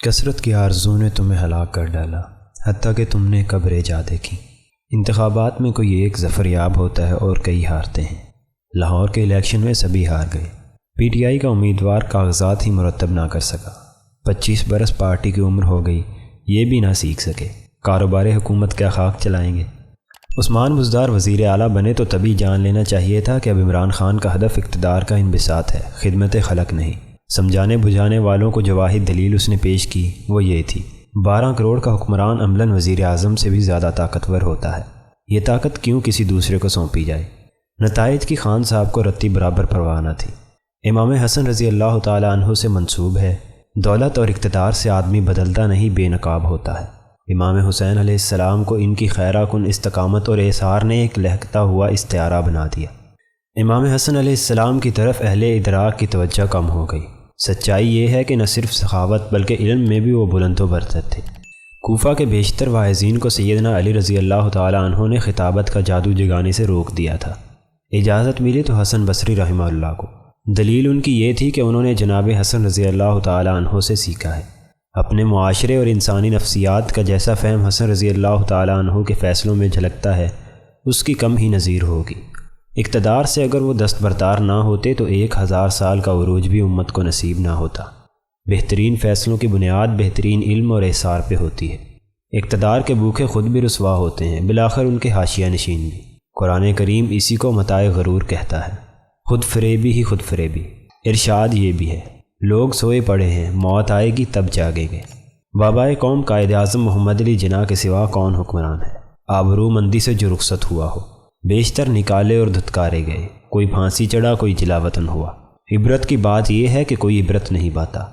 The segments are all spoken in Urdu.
کثرت کی آرزو نے تمہیں ہلاک کر ڈالا، حتیٰ کہ تم نے قبریں جا دیکھی۔ انتخابات میں کوئی ایک ظفر یاب ہوتا ہے اور کئی ہارتے ہیں۔ لاہور کے الیکشن میں سبھی ہار گئے۔ پی ٹی آئی کا امیدوار کاغذات ہی مرتب نہ کر سکا۔ 25 برس پارٹی کی عمر ہو گئی، یہ بھی نہ سیکھ سکے۔ کاروبار حکومت کیا خاک چلائیں گے؟ عثمان بزدار وزیر اعلیٰ بنے تو تبھی جان لینا چاہیے تھا کہ اب عمران خان کا ہدف اقتدار کا انبساط ہے، خدمت خلق نہیں۔ سمجھانے بجھانے والوں کو جو واحد دلیل اس نے پیش کی وہ یہ تھی: 12 کروڑ کا حکمران عملاً وزیر اعظم سے بھی زیادہ طاقتور ہوتا ہے، یہ طاقت کیوں کسی دوسرے کو سونپی جائے؟ نتائج کی خان صاحب کو رتی برابر پرواہ نہ تھی۔ امام حسن رضی اللہ تعالی عنہ سے منسوب ہے: دولت اور اقتدار سے آدمی بدلتا نہیں، بے نقاب ہوتا ہے۔ امام حسین علیہ السلام کو ان کی خیرہ کن استقامت اور احسار نے ایک لہکتا ہوا استعارہ بنا دیا۔ امام حسن علیہ السلام کی طرف اہل ادراک کی توجہ کم ہو گئی۔ سچائی یہ ہے کہ نہ صرف سخاوت بلکہ علم میں بھی وہ بلند و برتر تھے۔ کوفہ کے بیشتر واعظین کو سیدنا علی رضی اللہ تعالی عنہ نے خطابت کا جادو جگانے سے روک دیا تھا۔ اجازت ملی تو حسن بصری رحمہ اللہ کو۔ دلیل ان کی یہ تھی کہ انہوں نے جناب حسن رضی اللہ تعالی عنہ سے سیکھا ہے۔ اپنے معاشرے اور انسانی نفسیات کا جیسا فہم حسن رضی اللہ تعالی عنہ کے فیصلوں میں جھلکتا ہے، اس کی کم ہی نظیر ہوگی۔ اقتدار سے اگر وہ دستبردار نہ ہوتے تو 1000 سال کا عروج بھی امت کو نصیب نہ ہوتا۔ بہترین فیصلوں کی بنیاد بہترین علم اور احسار پہ ہوتی ہے۔ اقتدار کے بھوکے خود بھی رسوا ہوتے ہیں، بالآخر ان کے حاشیہ نشین بھی۔ قرآن کریم اسی کو متاع غرور کہتا ہے، خود فریبی ہی خود فریبی۔ ارشاد یہ بھی ہے: لوگ سوئے پڑے ہیں، موت آئے گی تب جاگیں گے۔ بابا قوم قائد اعظم محمد علی جناح کے سوا کون حکمران ہے؟ آبرو مندی سے جو رخصت ہوا ہو، بیشتر نکالے اور دھتکارے گئے، کوئی پھانسی چڑھا، کوئی جلا وطن ہوا۔ عبرت کی بات یہ ہے کہ کوئی عبرت نہیں پاتا،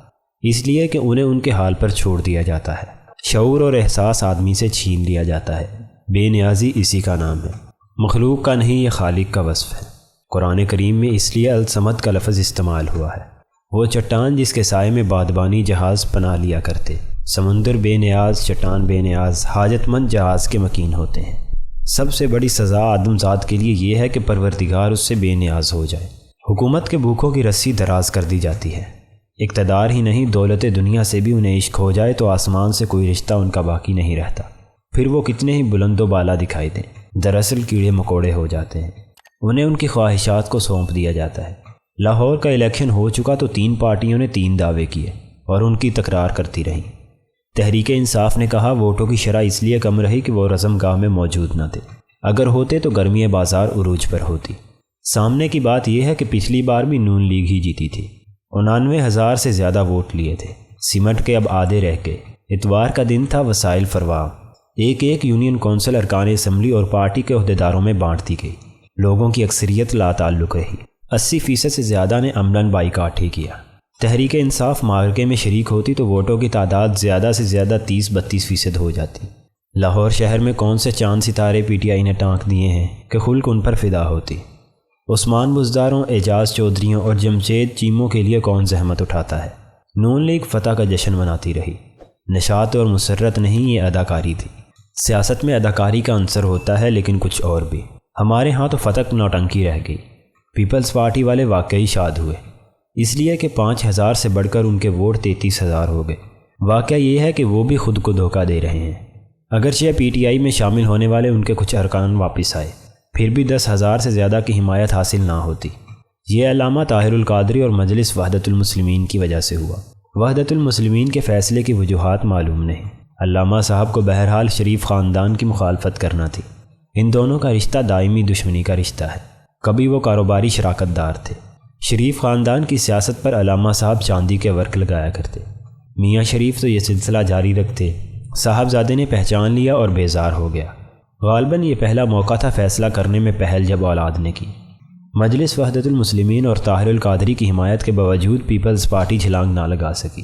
اس لیے کہ انہیں ان کے حال پر چھوڑ دیا جاتا ہے۔ شعور اور احساس آدمی سے چھین لیا جاتا ہے۔ بے نیازی اسی کا نام ہے، مخلوق کا نہیں، یہ خالق کا وصف ہے۔ قرآن کریم میں اس لیے الصمد کا لفظ استعمال ہوا ہے۔ وہ چٹان جس کے سائے میں بادبانی جہاز پناہ لیا کرتے، سمندر بے نیاز، چٹان بے نیاز، حاجت مند جہاز کے مکین ہوتے ہیں۔ سب سے بڑی سزا آدم ذات کے لیے یہ ہے کہ پروردگار اس سے بے نیاز ہو جائے۔ حکومت کے بھوکوں کی رسی دراز کر دی جاتی ہے۔ اقتدار ہی نہیں، دولت دنیا سے بھی انہیں عشق ہو جائے تو آسمان سے کوئی رشتہ ان کا باقی نہیں رہتا، پھر وہ کتنے ہی بلند و بالا دکھائی دیں، دراصل کیڑے مکوڑے ہو جاتے ہیں۔ انہیں ان کی خواہشات کو سونپ دیا جاتا ہے۔ لاہور کا الیکشن ہو چکا تو 3 پارٹیوں نے 3 دعوے کیے اور ان کی تکرار کرتی رہیں۔ تحریک انصاف نے کہا ووٹوں کی شرح اس لیے کم رہی کہ وہ رزم گاہ میں موجود نہ تھے، اگر ہوتے تو گرمی بازار عروج پر ہوتی۔ سامنے کی بات یہ ہے کہ پچھلی بار بھی نون لیگ ہی جیتی تھی، 99,000 سے زیادہ ووٹ لیے تھے، سمٹ کے اب آدھے رہ گئے۔ اتوار کا دن تھا، وسائل فراہم، ایک یونین کونسل ارکان اسمبلی اور پارٹی کے عہدیداروں میں بانٹ دی گئی۔ لوگوں کی اکثریت لا تعلق رہی، 80% سے زیادہ نے عملاً بائیکاٹ ہی کیا۔ تحریک انصاف معرکے میں شریک ہوتی تو ووٹوں کی تعداد زیادہ سے زیادہ 30-32% ہو جاتی۔ لاہور شہر میں کون سے چاند ستارے پی ٹی آئی نے ٹانک دیے ہیں کہ خلق ان پر فدا ہوتی؟ عثمان بزداروں، اعجاز چودھریوں اور جمشید چیموں کے لیے کون زحمت اٹھاتا ہے؟ نون لیگ فتح کا جشن مناتی رہی۔ نشاط اور مسرت نہیں، یہ اداکاری تھی۔ سیاست میں اداکاری کا عنصر ہوتا ہے لیکن کچھ اور بھی۔ ہمارے ہاں تو فتح نوٹنکی رہ گئی۔ پیپلز پارٹی والے واقعی شاد ہوئے، اس لیے کہ 5,000 سے بڑھ کر ان کے ووٹ 33,000 ہو گئے۔ واقعہ یہ ہے کہ وہ بھی خود کو دھوکہ دے رہے ہیں۔ اگرچہ پی ٹی آئی میں شامل ہونے والے ان کے کچھ ارکان واپس آئے، پھر بھی 10,000 سے زیادہ کی حمایت حاصل نہ ہوتی۔ یہ علامہ طاہر القادری اور مجلس وحدت المسلمین کی وجہ سے ہوا۔ وحدت المسلمین کے فیصلے کی وجوہات معلوم نہیں۔ علامہ صاحب کو بہرحال شریف خاندان کی مخالفت کرنا تھی۔ ان دونوں کا رشتہ دائمی دشمنی کا رشتہ ہے، کبھی وہ کاروباری شراکت دار تھے۔ شریف خاندان کی سیاست پر علامہ صاحب چاندی کے ورق لگایا کرتے، میاں شریف تو یہ سلسلہ جاری رکھتے۔ صاحبزادے نے پہچان لیا اور بیزار ہو گیا۔ غالباً یہ پہلا موقع تھا فیصلہ کرنے میں پہل جب اولاد نے کی۔ مجلس وحدت المسلمین اور طاہر القادری کی حمایت کے باوجود پیپلز پارٹی چھلانگ نہ لگا سکی۔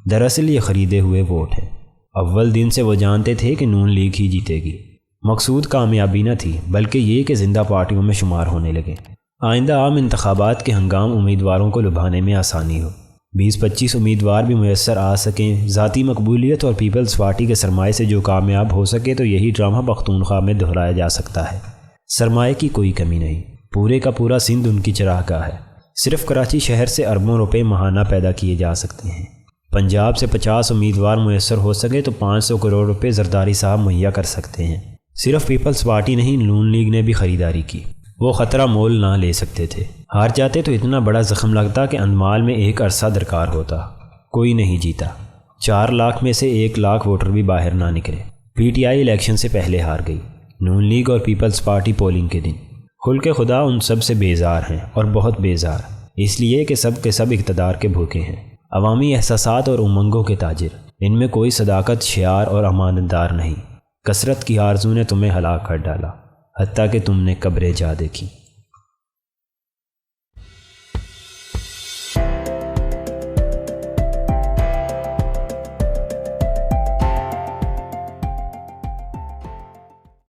دراصل یہ خریدے ہوئے ووٹ ہیں۔ اول دن سے وہ جانتے تھے کہ نون لیگ ہی جیتے گی۔ مقصود کامیابی نہ تھی بلکہ یہ کہ زندہ پارٹیوں میں شمار ہونے لگے۔ آئندہ عام انتخابات کے ہنگام امیدواروں کو لبھانے میں آسانی ہو، 20-25 امیدوار بھی میسر آ سکیں، ذاتی مقبولیت اور پیپلز پارٹی کے سرمائے سے جو کامیاب ہو سکے تو یہی ڈرامہ پختونخوا میں دہرایا جا سکتا ہے۔ سرمائے کی کوئی کمی نہیں، پورے کا پورا سندھ ان کی چراگاہ ہے۔ صرف کراچی شہر سے اربوں روپے ماہانہ پیدا کیے جا سکتے ہیں۔ پنجاب سے 50 امیدوار میسر ہو سکے تو 500 کروڑ روپے زرداری صاحب مہیا کر سکتے ہیں۔ صرف پیپلز پارٹی نہیں، نون لیگ نے بھی خریداری کی۔ وہ خطرہ مول نہ لے سکتے تھے، ہار جاتے تو اتنا بڑا زخم لگتا کہ انمال میں ایک عرصہ درکار ہوتا۔ کوئی نہیں جیتا، 4 لاکھ میں سے 1 لاکھ ووٹر بھی باہر نہ نکلے۔ پی ٹی آئی الیکشن سے پہلے ہار گئی، نون لیگ اور پیپلز پارٹی پولنگ کے دن۔ خلق خدا ان سب سے بیزار ہیں، اور بہت بیزار، اس لیے کہ سب کے سب اقتدار کے بھوکے ہیں، عوامی احساسات اور امنگوں کے تاجر۔ ان میں کوئی صداقت، شعار اور امانت دار نہیں۔ کثرت کی آرزو نے تمہیں ہلاک کر ڈالا، حتیٰ کہ تم نے قبریں جا دیکھی۔